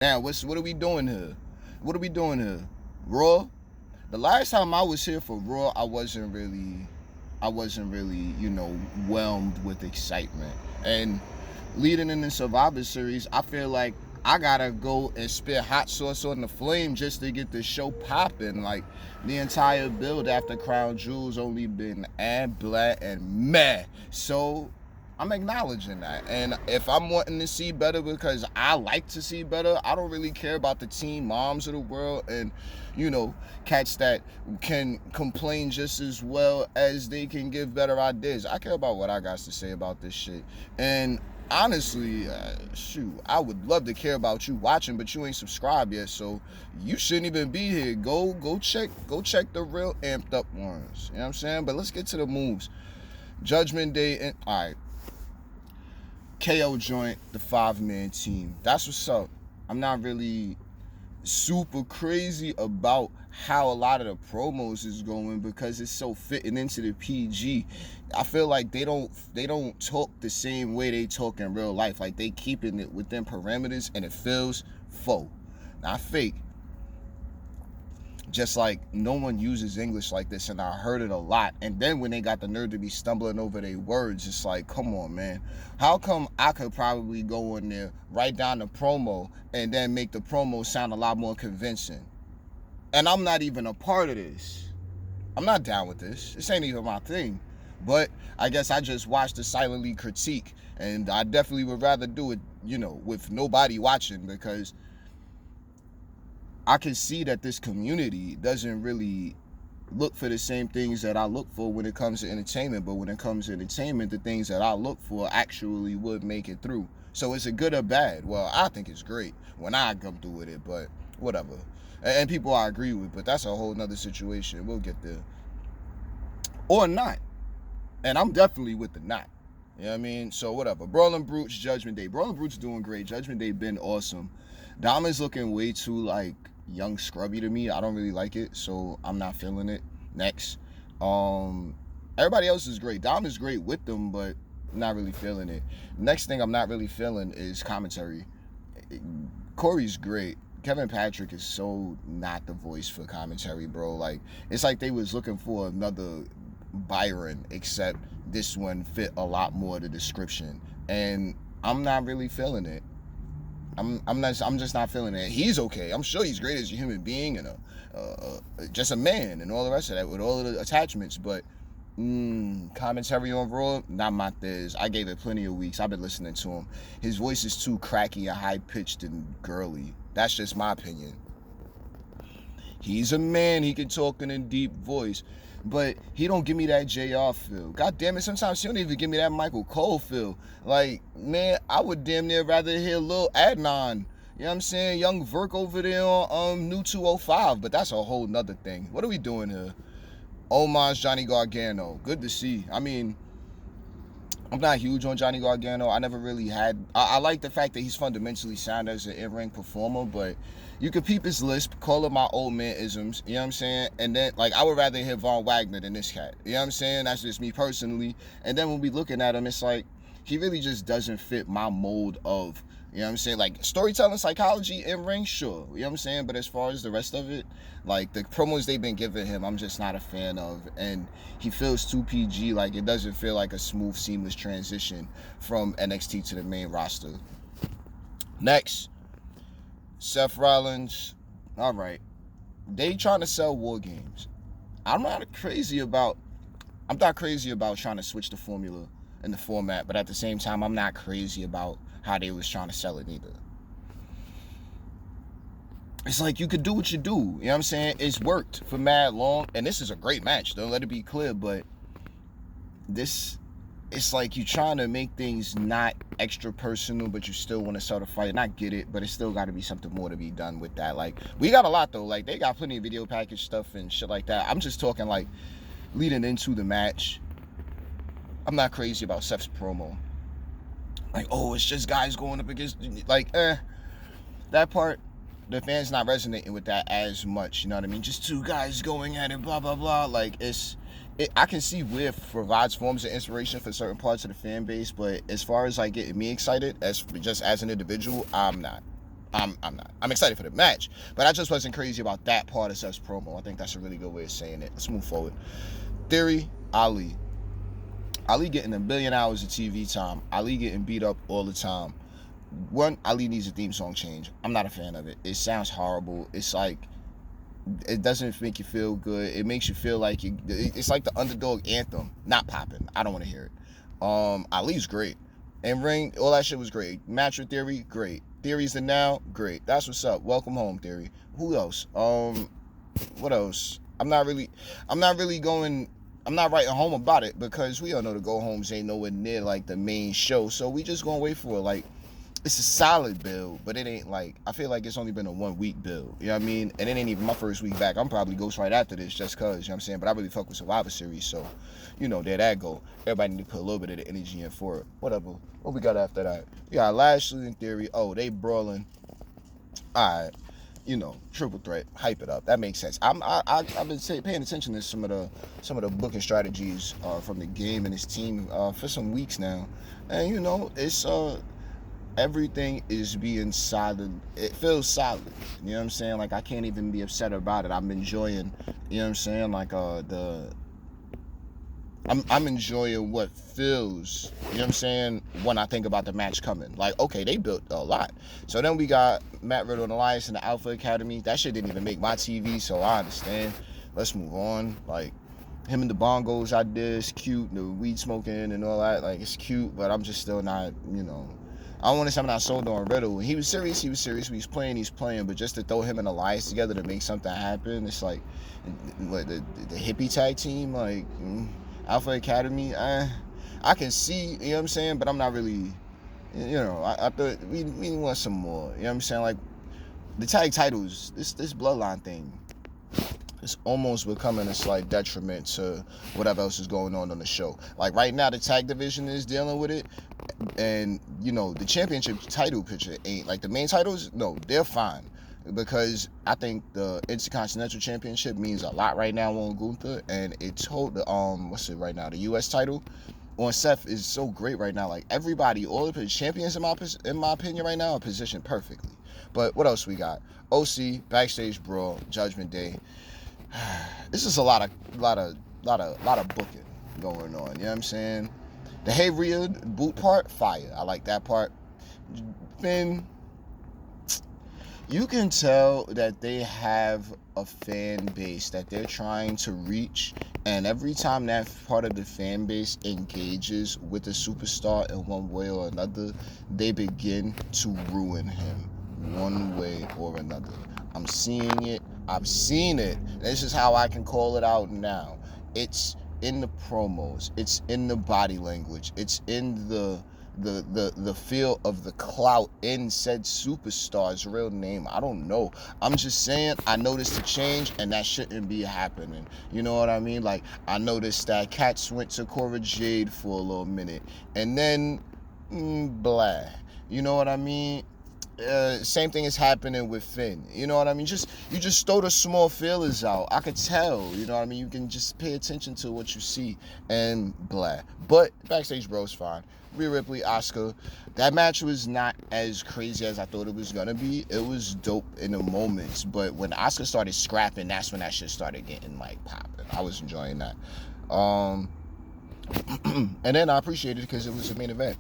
Now, what are we doing here? What are we doing here? Raw? The last time I was here for Raw, I wasn't really, whelmed with excitement. And leading in the Survivor Series, I feel like I gotta go and spit hot sauce on the flame just to get the show popping. Like the entire build after Crown Jewel's only been and black and meh. So I'm acknowledging that. And if I'm wanting to see better because I like to see better, I don't really care about the teen moms of the world and, cats that can complain just as well as they can give better ideas. I care about what I got to say about this shit. And honestly, shoot, I would love to care about you watching, but you ain't subscribed yet, so you shouldn't even be here. Go check the real amped up ones. You know what I'm saying? But let's get to the moves. Judgment Day, and all right. KO joint, the 5-man team. That's what's up. I'm not really super crazy about how a lot of the promos is going because it's so fitting into the PG. I feel like they don't talk the same way they talk in real life. Like they keeping it within parameters and it feels faux, not fake. Just like no one uses English like this, and I heard it a lot. And then when they got the nerve to be stumbling over their words, it's like, come on, man. How come I could probably go in there, write down the promo, and then make the promo sound a lot more convincing? And I'm not even a part of this. I'm not down with this. This ain't even my thing. But I guess I just watched the silently critique, and I definitely would rather do it, with nobody watching, because I can see that this community doesn't really look for the same things that I look for when it comes to entertainment. But when it comes to entertainment, the things that I look for actually would make it through. So is it good or bad? Well, I think it's great when I come through with it, but whatever. And people I agree with, but that's a whole nother situation. We'll get there. Or not. And I'm definitely with the not. You know what I mean? So whatever. Brawling Brutes, Judgment Day. Brawling Brutes doing great. Judgment Day been awesome. Dom is looking way too young scrubby to me. I don't really like it, so I'm not feeling it. Next. Everybody else is great. Dom is great with them, but not really feeling it. Next thing I'm not really feeling is commentary. Corey's great. Kevin Patrick is so not the voice for commentary, bro. Like, it's like they was looking for another Byron, except this one fit a lot more the description. And I'm not really feeling it. I'm just not feeling it. He's okay. I'm sure he's great as a human being and just a man and all the rest of that with all of the attachments. But commentary on Raw, not my thing. I gave it plenty of weeks. I've been listening to him. His voice is too cracky and high pitched and girly. That's just my opinion. He's a man. He can talk in a deep voice. But he don't give me that JR feel. God damn it, sometimes he don't even give me that Michael Cole feel. Like, man, I would damn near rather hear Lil Adnan. You know what I'm saying? Young Verk over there on New 205. But that's a whole nother thing. What are we doing here? Homage Johnny Gargano. Good to see. I mean, I'm not huge on Johnny Gargano. I never really had... I like the fact that he's fundamentally sound as an in-ring performer, but you could peep his lisp, call it my old man isms, you know what I'm saying? And then, I would rather hear Von Wagner than this cat. You know what I'm saying? That's just me personally. And then when we looking at him, it's like, he really just doesn't fit my mold of, you know what I'm saying? Like, storytelling, psychology, in-ring, sure. You know what I'm saying? But as far as the rest of it, the promos they've been giving him, I'm just not a fan of. And he feels too PG. It doesn't feel like a smooth, seamless transition from NXT to the main roster. Next. Seth Rollins, all right. They trying to sell Rawgames. I'm not crazy about trying to switch the formula and the format, but at the same time, I'm not crazy about how they was trying to sell it either. It's like you could do what you do. You know what I'm saying? It's worked for mad long, and this is a great match. Don't let it be clear, but it's like you trying to make things not extra personal, but you still want to sell the fight. And I get it, but it's still got to be something more to be done with that. We got a lot, though. They got plenty of video package stuff and shit like that. I'm just talking, leading into the match. I'm not crazy about Seth's promo. It's just guys going up against... That part, the fans not resonating with that as much, you know what I mean? Just two guys going at it, blah, blah, blah. I can see where it provides forms of inspiration for certain parts of the fan base, but as far as getting me excited, as an individual, I'm not. I'm not. I'm excited for the match, but I just wasn't crazy about that part of Seth's promo. I think that's a really good way of saying it. Let's move forward. Theory, Ali. Ali getting a billion hours of TV time. Ali getting beat up all the time. One, Ali needs a theme song change. I'm not a fan of it. It sounds horrible. It's like, it doesn't make you feel good. It makes you feel like it's like the underdog anthem. Not popping. I don't want to hear it. Ali's great. And ring, all that shit was great. Match with Theory, great. Theory's the now, great. That's what's up. Welcome home, Theory. Who else? What else? I'm not writing home about it because we all know the go homes ain't nowhere near like the main show. So we just gonna wait for it. Like, it's a solid build, but it ain't like, I feel like it's only been a 1 week build. You know what I mean? And it ain't even my first week back. I'm probably ghost right after this just cause, you know what I'm saying? But I really fuck with Survivor Series, so, you know, there that go. Everybody need to put a little bit of the energy in for it. Whatever. What we got after that? We got Lashley and Theory. Oh, they brawling. All right. You know, triple threat, hype it up. That makes sense. I've been paying attention to some of the booking strategies from the game and his team for some weeks now, and you know, it's everything is being solid. It feels solid. You know what I'm saying? Like, I can't even be upset about it. I'm enjoying, you know what I'm saying? Like, I'm enjoying what feels, you know what I'm saying, when I think about the match coming. Like, okay, they built a lot. So then we got Matt Riddle and Elias in the Alpha Academy. That shit didn't even make my TV, so I understand. Let's move on. Like, him and the bongos I did, it's cute. The weed smoking and all that, like, it's cute, but I'm just still not, you know, I don't want to say I'm not sold on Riddle. When he was serious. When he's playing. But just to throw him and Elias together to make something happen, it's like, what, the hippie tag team, like, Alpha Academy, I can see, you know what I'm saying, but I'm not really, you know, I thought we want some more, you know what I'm saying, like, the tag titles, this bloodline thing, it's almost becoming a slight detriment to whatever else is going on the show. Like, right now, the tag division is dealing with it, and, you know, the championship title picture ain't, like, the main titles, no, they're fine, because I think the Intercontinental Championship means a lot right now on Gunther, and it told the, what's it right now, the U.S. title on Seth is so great right now. Like, everybody, all the champions, in my opinion, right now, are positioned perfectly. But what else we got? OC, Backstage Brawl, Judgment Day. This is a lot of booking going on. You know what I'm saying? The Hey Rhea boot part, fire. I like that part. Finn, you can tell that they have a fan base that they're trying to reach, and every time that part of the fan base engages with a superstar in one way or another, they begin to ruin him one way or another. I'm seeing it. I've seen it. This is how I can call it out now. It's in the promos. It's in the body language. It's in the feel of the clout in said superstar's real name. I don't know. I'm just saying, I noticed a change, and that shouldn't be happening. You know what I mean? Like, I noticed that Cats went to Cora Jade for a little minute, and then blah. You know what I mean? Same thing is happening with Finn. You know what I mean? You just throw the small feelers out. I could tell. You know what I mean? You can just pay attention to what you see and blah. But Backstage Bro's fine. Rhea Ripley, Asuka. That match was not as crazy as I thought it was gonna be. It was dope in the moments, but when Asuka started scrapping, that's when that shit started getting like popping. I was enjoying that. And then I appreciated it because it was a main event.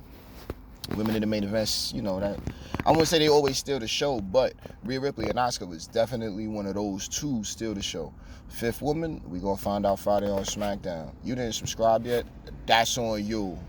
Women in the main events, you know, that I wouldn't say they always steal the show, but Rhea Ripley and Asuka was definitely one of those two steal the show. Fifth woman, we gonna find out Friday on SmackDown. You didn't subscribe yet? That's on you.